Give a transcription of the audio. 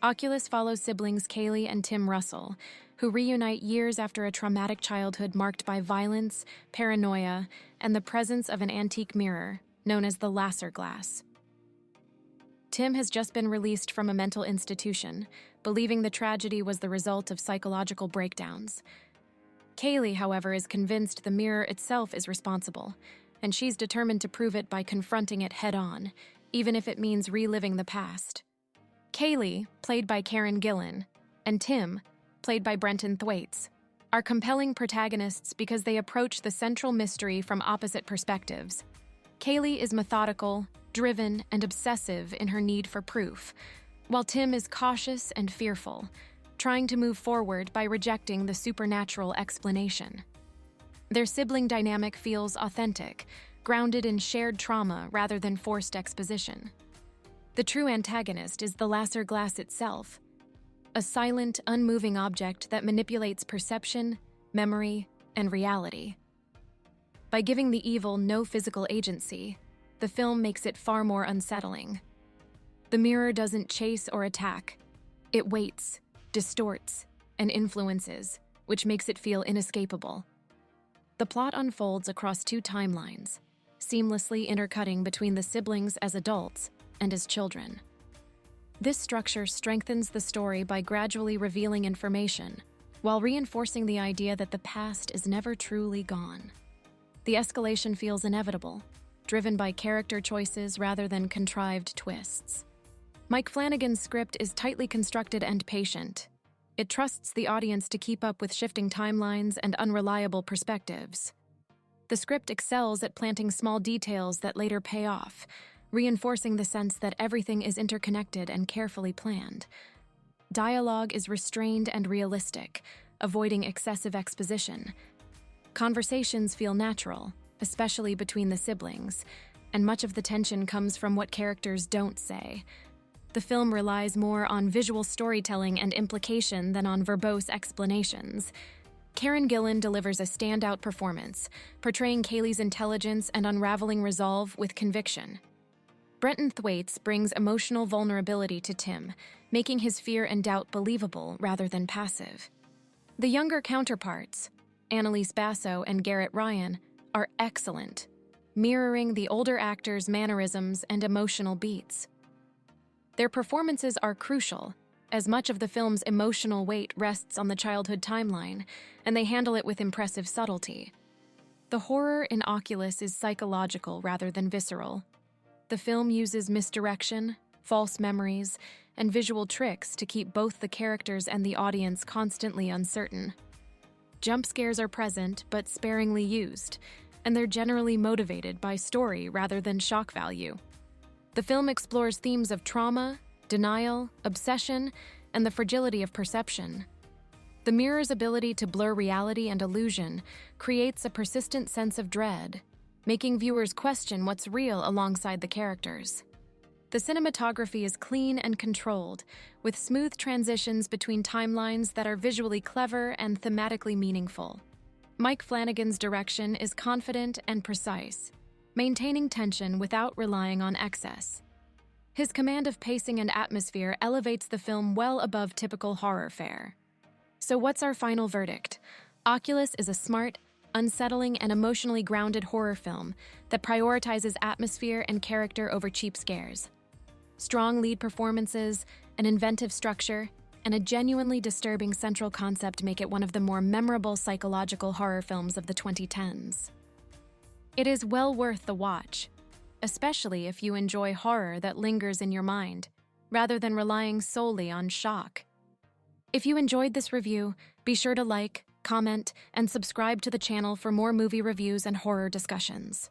Oculus follows siblings Kaylee and Tim Russell, who reunite years after a traumatic childhood marked by violence, paranoia, and the presence of an antique mirror, known as the Lasser glass. Tim has just been released from a mental institution, believing the tragedy was the result of psychological breakdowns. Kaylee, however, is convinced the mirror itself is responsible, and she's determined to prove it by confronting it head-on, even if it means reliving the past. Kaylee, played by Gillan, and Tim, played by Brenton Thwaites, are compelling protagonists because they approach the central mystery from opposite perspectives. Kaylee is methodical, driven, and obsessive in her need for proof, while Tim is cautious and fearful, trying to move forward by rejecting the supernatural explanation. Their sibling dynamic feels authentic, grounded in shared trauma rather than forced exposition. The true antagonist is the Lasser glass itself, a silent, unmoving object that manipulates perception, memory, and reality. By giving the evil no physical agency, the film makes it far more unsettling. The mirror doesn't chase or attack. It waits, distorts, and influences, which makes it feel inescapable. The plot unfolds across two timelines, seamlessly intercutting between the siblings as adults and as children. This structure strengthens the story by gradually revealing information, while reinforcing the idea that the past is never truly gone. The escalation feels inevitable, driven by character choices rather than contrived twists. Mike Flanagan's script is tightly constructed and patient. It trusts the audience to keep up with shifting timelines and unreliable perspectives. The script excels at planting small details that later pay off, reinforcing the sense that everything is interconnected and carefully planned. Dialogue is restrained and realistic, avoiding excessive exposition. Conversations feel natural, especially between the siblings, and much of the tension comes from what characters don't say. The film relies more on visual storytelling and implication than on verbose explanations. Gillan delivers a standout performance, portraying Kaylee's intelligence and unraveling resolve with conviction. Brenton Thwaites brings emotional vulnerability to Tim, making his fear and doubt believable rather than passive. The younger counterparts, Annalise Basso and Garrett Ryan, are excellent, mirroring the older actors' mannerisms and emotional beats. Their performances are crucial, as much of the film's emotional weight rests on the childhood timeline, and they handle it with impressive subtlety. The horror in Oculus is psychological rather than visceral. The film uses misdirection, false memories, and visual tricks to keep both the characters and the audience constantly uncertain. Jump scares are present, but sparingly used, and they're generally motivated by story rather than shock value. The film explores themes of trauma, denial, obsession, and the fragility of perception. The mirror's ability to blur reality and illusion creates a persistent sense of dread, making viewers question what's real alongside the characters. The cinematography is clean and controlled, with smooth transitions between timelines that are visually clever and thematically meaningful. Mike Flanagan's direction is confident and precise, maintaining tension without relying on excess. His command of pacing and atmosphere elevates the film well above typical horror fare. So what's our final verdict? Oculus is a smart, unsettling, and emotionally grounded horror film that prioritizes atmosphere and character over cheap scares. Strong lead performances, an inventive structure, and a genuinely disturbing central concept make it one of the more memorable psychological horror films of the 2010s. It is well worth the watch, especially if you enjoy horror that lingers in your mind, rather than relying solely on shock. If you enjoyed this review, be sure to like, comment, and subscribe to the channel for more movie reviews and horror discussions.